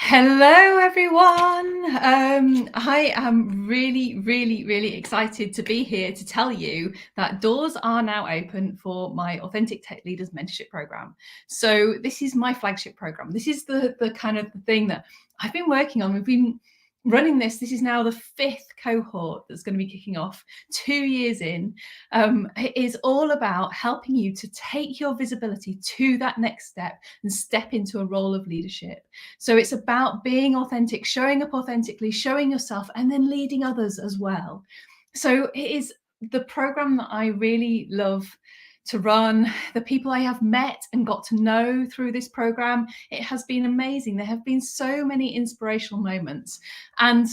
Hello, everyone. I am really excited to be here to tell you that doors are now open for my Authentic Tech Leaders Mentorship Program. So this is my flagship program. This is the kind of the thing that I've been working on. We've been running this. This is now the 5th cohort that's going to be kicking off 2 years in. It is all about helping you to take your visibility to that next step and step into a role of leadership. So it's about being authentic, showing up authentically, showing yourself, and then leading others as well. So it is the program that I really love to run. The people I have met and got to know through this program, it has been amazing. There have been so many inspirational moments, and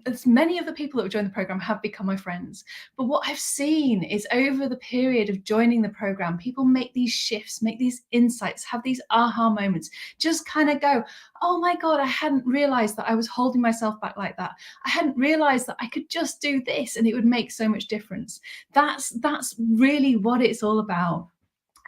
as many of the people that have joined the program have become my friends. But what I've seen is over the period of joining the program, people make these shifts, make these insights, have these aha moments, just kind of go, oh my God, I hadn't realized that I was holding myself back like that. I hadn't realized that I could just do this and it would make so much difference. That's really what it's all about.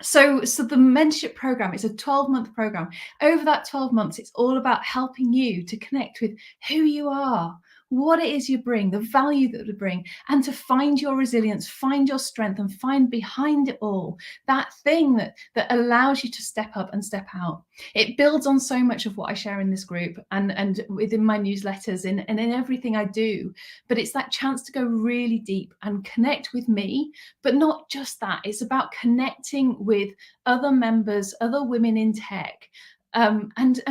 So the mentorship program is a 12-month program. Over that 12 months, it's all about helping you to connect with who you are, what it is you bring, the value that you bring, and to find your resilience, find your strength, and find behind it all that thing that allows you to step up and step out. It builds on so much of what I share in this group and within my newsletters and in everything I do. But it's that chance to go really deep and connect with me. But not just that, it's about connecting with other members, other women in tech, and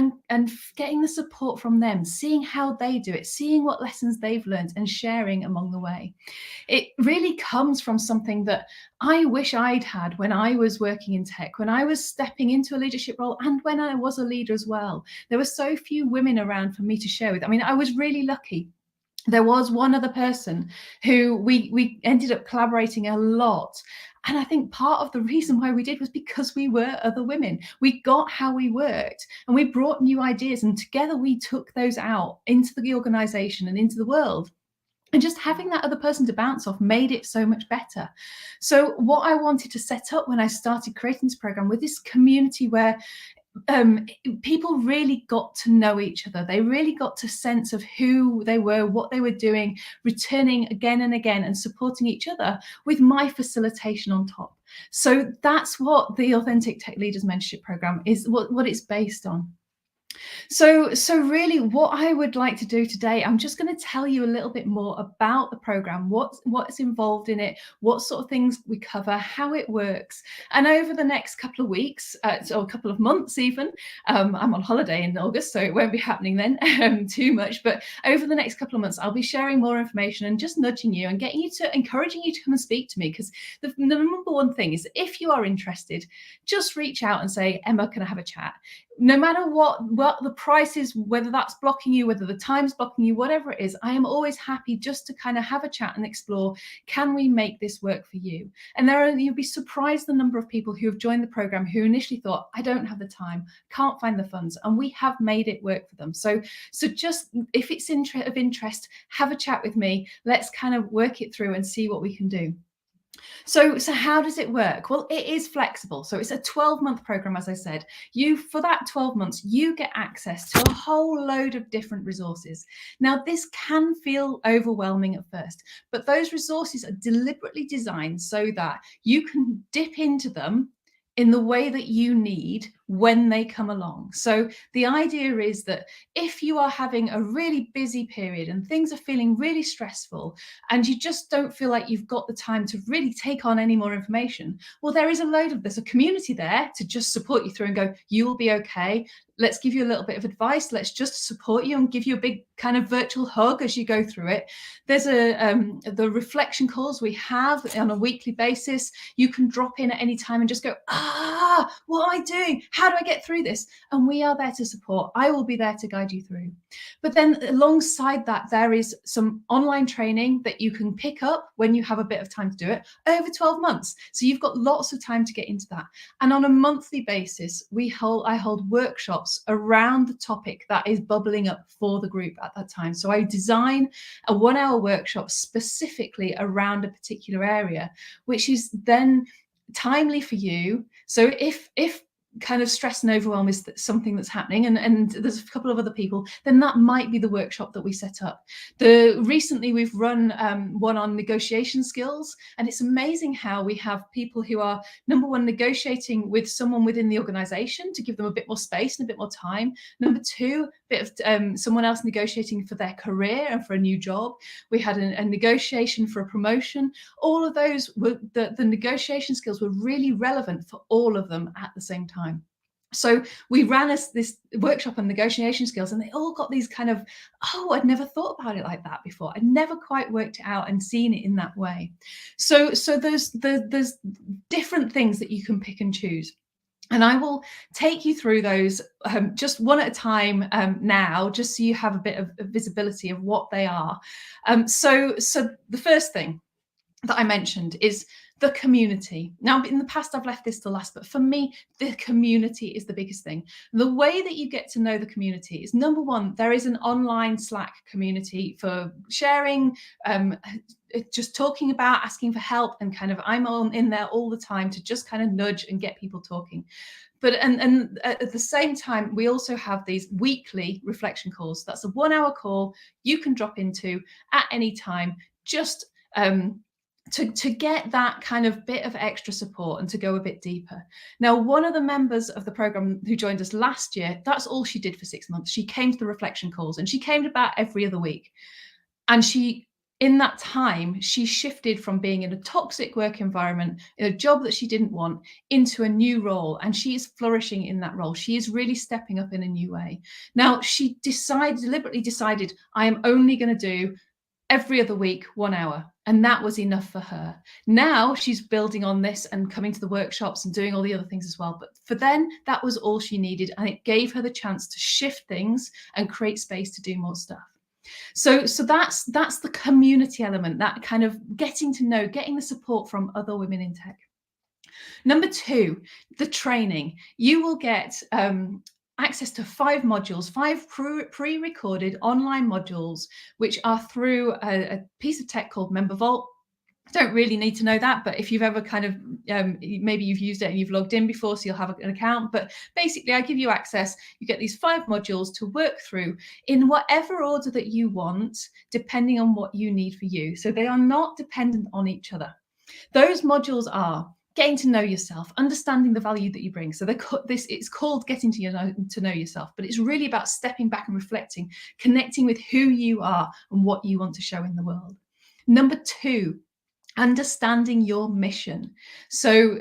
getting the support from them, seeing how they do it, seeing what lessons they've learned and sharing along the way. It really comes from something that I wish I'd had when I was working in tech, when I was stepping into a leadership role and when I was a leader as well. There were so few women around for me to share with. I mean, I was really lucky. There was one other person who we ended up collaborating a lot. And I think part of the reason why we did was because we were other women. We got how we worked and we brought new ideas, and together we took those out into the organization and into the world. And just having that other person to bounce off made it so much better. So what I wanted to set up when I started creating this program with this community where people really got to know each other. They really got to sense of who they were, what they were doing, returning again and again and supporting each other with my facilitation on top. So that's what the Authentic Tech Leaders Mentorship Program is, what it's based on. So really what I would like to do today, I'm just going to tell you a little bit more about the program, what's involved in it, what sort of things we cover, how it works. And over the next couple of weeks, or a couple of months even, I'm on holiday in August, so it won't be happening then too much. But over the next couple of months, I'll be sharing more information and just nudging you and encouraging you to come and speak to me. Because the number one thing is, if you are interested, just reach out and say, Emma, can I have a chat? No matter what the price is, whether that's blocking you, whether the time's blocking you, whatever it is, I am always happy just to kind of have a chat and explore, can we make this work for you? And you'll be surprised the number of people who have joined the program who initially thought, I don't have the time, can't find the funds, and we have made it work for them. So just, if it's of interest, have a chat with me. Let's kind of work it through and see what we can do. So how does it work? Well, it is flexible. So it's a 12-month program, as I said. For that 12 months, you get access to a whole load of different resources. Now, this can feel overwhelming at first, but those resources are deliberately designed so that you can dip into them in the way that you need when they come along. So the idea is that if you are having a really busy period and things are feeling really stressful and you just don't feel like you've got the time to really take on any more information, well, there's a community there to just support you through and go, you will be okay. Let's give you a little bit of advice. Let's just support you and give you a big kind of virtual hug as you go through it. There's the reflection calls we have on a weekly basis. You can drop in at any time and just go, what am I doing? How do I get through this? And we are there to support. I will be there to guide you through. But then alongside that, there is some online training that you can pick up when you have a bit of time to do it over 12 months. So you've got lots of time to get into that. And on a monthly basis, I hold workshops around the topic that is bubbling up for the group at that time. So I design a 1-hour workshop specifically around a particular area, which is then timely for you. So if kind of stress and overwhelm is something that's happening, and there's a couple of other people, then that might be the workshop that we set up. Recently we've run one on negotiation skills, and it's amazing how we have people who are, number one, negotiating with someone within the organization to give them a bit more space and a bit more time. Number two, bit of someone else negotiating for their career and for a new job. We had a negotiation for a promotion. All of those were, the negotiation skills were really relevant for all of them at the same time. So we ran this workshop on negotiation skills, and they all got these kind of, oh, I'd never thought about it like that before. I'd never quite worked it out and seen it in that way. So there's different things that you can pick and choose. And I will take you through those just one at a time now, just so you have a bit of visibility of what they are. So the first thing that I mentioned is the community. Now, in the past, I've left this to last, but for me, the community is the biggest thing. The way that you get to know the community is, number one, there is an online Slack community for sharing, just talking about, asking for help, and kind of I'm in there all the time to just kind of nudge and get people talking. But and at the same time, we also have these weekly reflection calls. That's a 1-hour call you can drop into at any time, just to get that kind of bit of extra support and to go a bit deeper. Now, one of the members of the program who joined us last year, that's all she did for 6 months. She came to the reflection calls, and she came about every other week. And in that time, she shifted from being in a toxic work environment, in a job that she didn't want, into a new role. And she is flourishing in that role. She is really stepping up in a new way. Now, she deliberately decided, I am only going to do every other week, 1 hour. And that was enough for her. Now she's building on this and coming to the workshops and doing all the other things as well. But for then, that was all she needed. And it gave her the chance to shift things and create space to do more stuff. So that's the community element, that kind of getting to know, getting the support from other women in tech. Number two, the training. You will get access to 5 modules, 5 pre-recorded online modules, which are through a piece of tech called Member Vault. I don't really need to know that, but if you've ever kind of, maybe you've used it and you've logged in before, so you'll have an account. But basically, I give you access. You get these 5 modules to work through in whatever order that you want, depending on what you need for you. So they are not dependent on each other. Those modules are getting to know yourself, understanding the value that you bring. So it's called getting to know yourself, but it's really about stepping back and reflecting, connecting with who you are and what you want to show in the world. Number 2, understanding your mission. So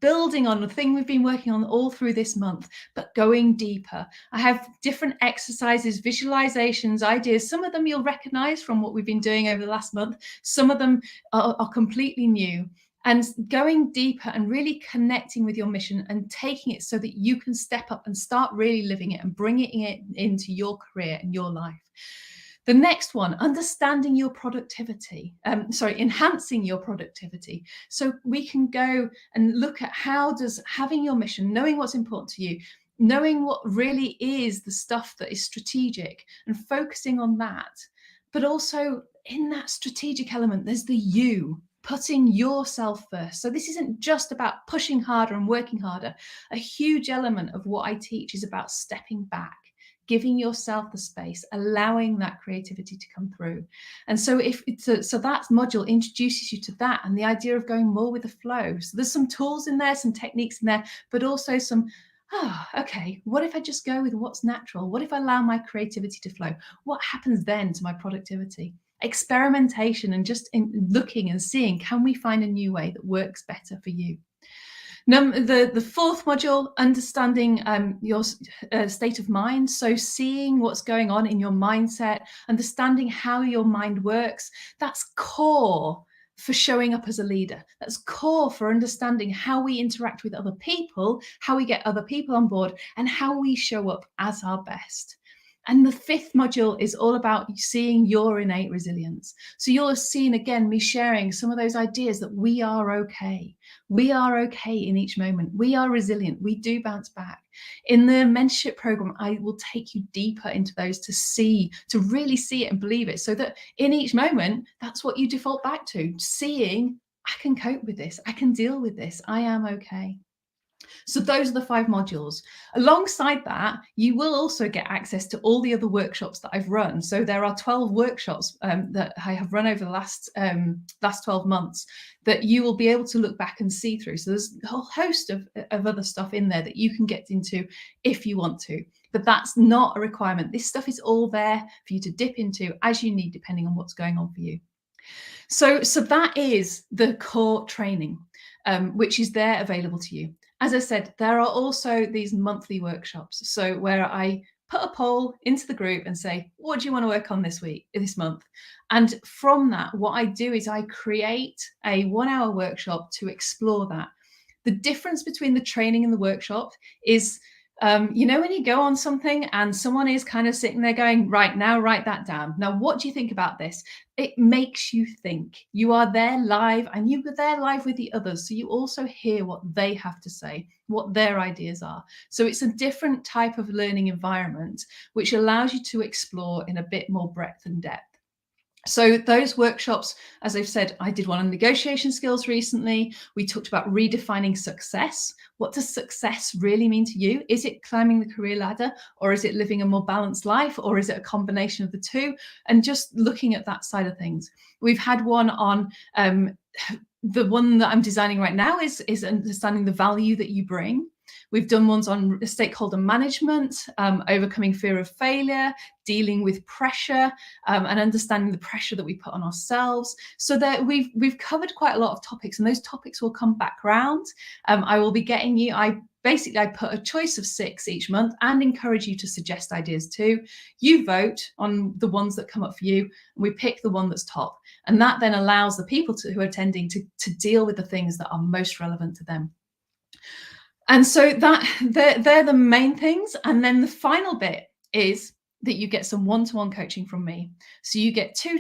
building on the thing we've been working on all through this month, but going deeper. I have different exercises, visualizations, ideas. Some of them you'll recognize from what we've been doing over the last month. Some of them are completely new. And going deeper and really connecting with your mission and taking it so that you can step up and start really living it and bringing it into your career and your life. The next one, understanding your productivity, enhancing your productivity. So we can go and look at how does having your mission, knowing what's important to you, knowing what really is the stuff that is strategic and focusing on that. But also in that strategic element, there's the you, putting yourself first. So this isn't just about pushing harder and working harder. A huge element of what I teach is about stepping back, giving yourself the space, allowing that creativity to come through. And so so that module introduces you to that and the idea of going more with the flow. So there's some tools in there, some techniques in there, but also some, okay, what if I just go with what's natural? What if I allow my creativity to flow? What happens then to my productivity? Experimentation and just in looking and seeing, can we find a new way that works better for you? The 4th module, understanding your state of mind. So seeing what's going on in your mindset, understanding how your mind works. That's core for showing up as a leader. That's core for understanding how we interact with other people, how we get other people on board, and how we show up as our best. And the 5th module is all about seeing your innate resilience. So you'll see, again, me sharing some of those ideas that we are okay. We are okay in each moment. We are resilient. We do bounce back. In the mentorship program, I will take you deeper into those to really see it and believe it, so that in each moment, that's what you default back to, seeing, I can cope with this. I can deal with this. I am okay. So those are the 5 modules. Alongside that, you will also get access to all the other workshops that I've run. So there are 12 workshops that I have run over the last 12 months that you will be able to look back and see through. So there's a whole host of other stuff in there that you can get into if you want to, but that's not a requirement. This stuff is all there for you to dip into as you need, depending on what's going on for you. So that is the core training, which is there available to you. As I said, there are also these monthly workshops. So where I put a poll into the group and say, what do you want to work on this month? And from that, what I do is I create a 1-hour workshop to explore that. The difference between the training and the workshop is, when you go on something and someone is kind of sitting there going, right, now write that down. Now, what do you think about this? It makes you think. You are there live and you are there live with the others. So you also hear what they have to say, what their ideas are. So it's a different type of learning environment, which allows you to explore in a bit more breadth and depth. So those workshops, as I've said, I did one on negotiation skills recently. We talked about redefining success. What does success really mean to you? Is it climbing the career ladder, or is it living a more balanced life, or is it a combination of the two? And just looking at that side of things. We've had one on the one that I'm designing right now is understanding the value that you bring. We've done ones on stakeholder management, overcoming fear of failure, dealing with pressure, and understanding the pressure that we put on ourselves. So that we've covered quite a lot of topics, and those topics will come back round. I will be getting you. I put a choice of 6 each month and encourage you to suggest ideas too. You vote on the ones that come up for you, and we pick the one that's top. And that then allows the people who are attending to deal with the things that are most relevant to them. And so that they're the main things. And then the final bit is that you get some one-to-one coaching from me. So you get 2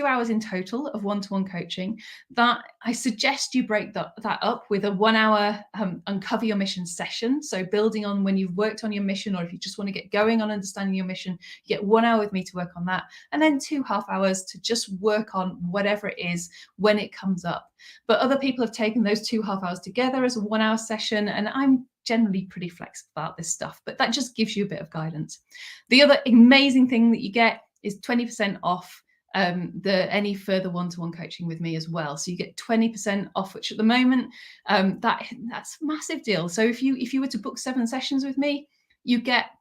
hours in total of one-to-one coaching. That I suggest you break that up with a 1-hour uncover your mission session. So building on when you've worked on your mission, or if you just want to get going on understanding your mission, you get 1 hour with me to work on that. And then 2 half hours to just work on whatever it is when it comes up. But other people have taken those 2 half hours together as a 1-hour session, and I'm generally pretty flexible about this stuff, but that just gives you a bit of guidance. The other amazing thing that you get is 20% off any further one-to-one coaching with me as well. So you get 20% off, which at the moment, that's a massive deal. So if you were to book 7 sessions with me, you get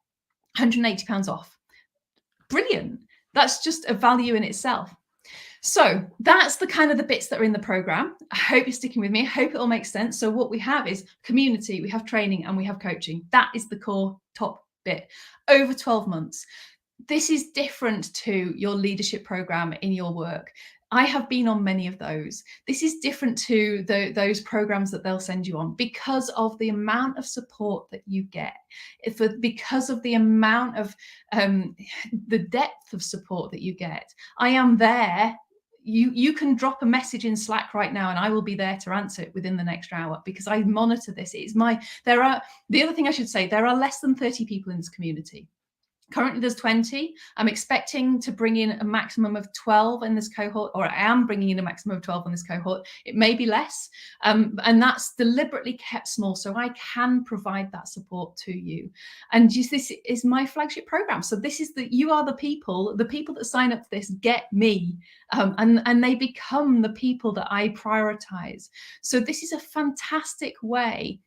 £180 off. Brilliant. That's just a value in itself. So that's the kind of the bits that are in the program. I hope you're sticking with me. I hope it all makes sense. So what we have is community, we have training, and we have coaching. That is the core top bit over 12 months. This is different to your leadership program in your work. I have been on many of those. This is different to those programs that they'll send you on because of the amount of support that you get, because of the amount of the depth of support that you get. I am there. You can drop a message in Slack right now and I will be there to answer it within the next hour because I monitor this. The other thing I should say, there are less than 30 people in this community. Currently there's 20. I'm expecting to bring in a maximum of 12 in this cohort, or I am bringing in a maximum of 12 in this cohort. It may be less, and that's deliberately kept small so I can provide that support to you. And this is my flagship program. So you are the people that sign up for this get me, and they become the people that I prioritize. So this is a fantastic way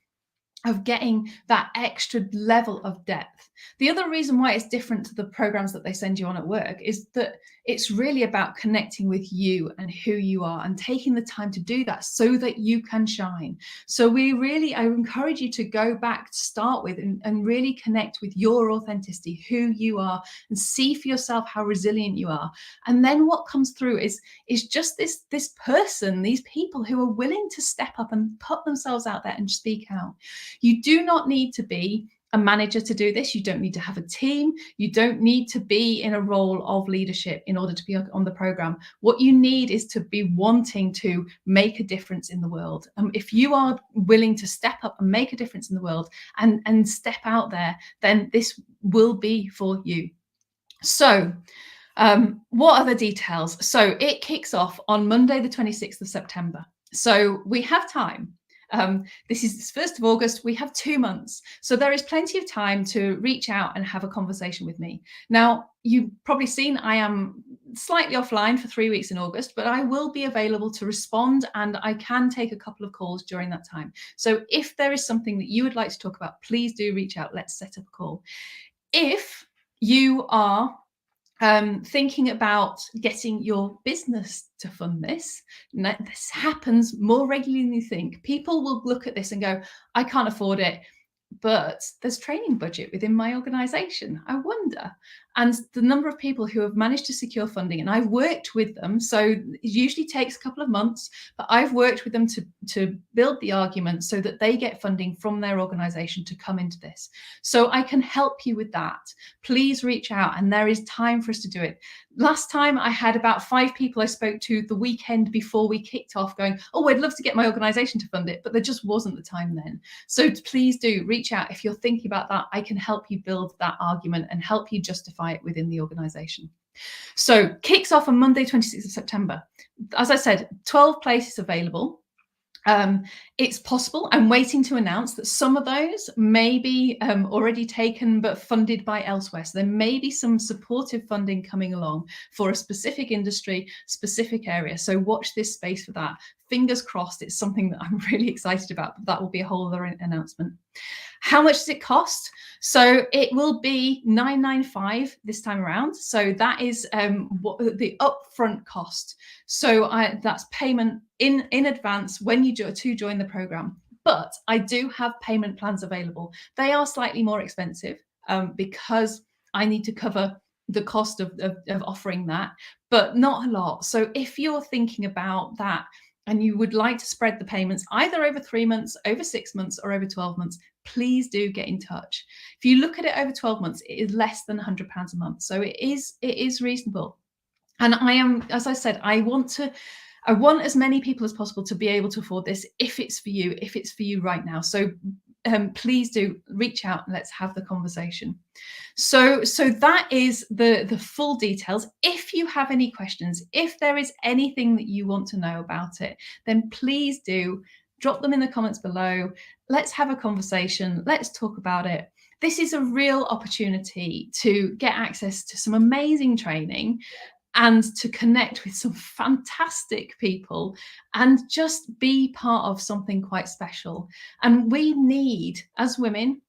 of getting that extra level of depth. The other reason why it's different to the programs that they send you on at work is that it's really about connecting with you and who you are and taking the time to do that so that you can shine. So I encourage you to go back to start with and really connect with your authenticity, who you are, and see for yourself how resilient you are. And then what comes through is just these people who are willing to step up and put themselves out there and speak out. You do not need to be a manager to do this. You don't need to have a team. You don't need to be in a role of leadership in order to be on the program. What you need is to be wanting to make a difference in the world. If you are willing to step up and make a difference in the world and step out there, then this will be for you. So what are the details? So it kicks off on Monday, the 26th of September. So we have time. This is 1st of August. We have 2 months. So there is plenty of time to reach out and have a conversation with me. Now, you've probably seen I am slightly offline for 3 weeks in August, but I will be available to respond, and I can take a couple of calls during that time. So if there is something that you would like to talk about, please do reach out. Let's set up a call. If you are thinking about getting your business to fund this. Now, this happens more regularly than you think. People will look at this and go, I can't afford it, but there's training budget within my organization. I wonder. And the number of people who have managed to secure funding, and I've worked with them, so it usually takes a couple of months, but I've worked with them to build the argument so that they get funding from their organization to come into this. So I can help you with that. Please reach out, and there is time for us to do it. Last time I had about 5 people I spoke to the weekend before we kicked off going, oh, I'd love to get my organization to fund it, but there just wasn't the time then. So please do reach out if you're thinking about that. I can help you build that argument and help you justify it within the organization. So kicks off on Monday, 26th of September. As I said, 12 places available. It's possible, I'm waiting to announce that some of those may be already taken but funded by elsewhere. So there may be some supportive funding coming along for a specific industry, specific area. So watch this space for that. Fingers crossed, it's something that I'm really excited about, but that will be a whole other announcement. How much does it cost? So it will be $995 this time around. So that is what the upfront cost. So that's payment in advance when you join the program. But I do have payment plans available. They are slightly more expensive because I need to cover the cost of offering that, but not a lot. So if you're thinking about that and you would like to spread the payments either over 3 months, over 6 months, or over 12 months, please do get in touch. If you look at it over 12 months, it is less than £100 a month. So it is reasonable. And I am, as I said, I want as many people as possible to be able to afford this if it's for you right now. So please do reach out and let's have the conversation. So that is the full details. If you have any questions, if there is anything that you want to know about it, then please do drop them in the comments below. Let's have a conversation. Let's talk about it. This is a real opportunity to get access to some amazing training and to connect with some fantastic people and just be part of something quite special. And we need, as women,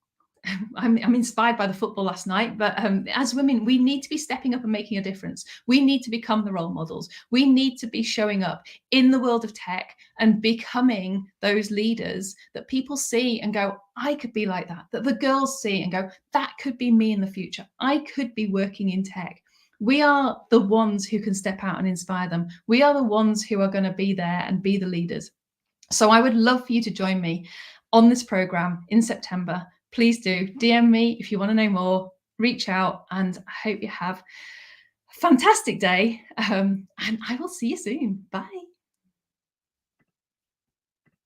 I'm inspired by the football last night, but as women, we need to be stepping up and making a difference. We need to become the role models. We need to be showing up in the world of tech and becoming those leaders that people see and go, I could be like that, that the girls see and go, that could be me in the future. I could be working in tech. We are the ones who can step out and inspire them. We are the ones who are going to be there and be the leaders. So I would love for you to join me on this program in September. Please do DM me if you want to know more, reach out, and I hope you have a fantastic day. And I will see you soon. Bye.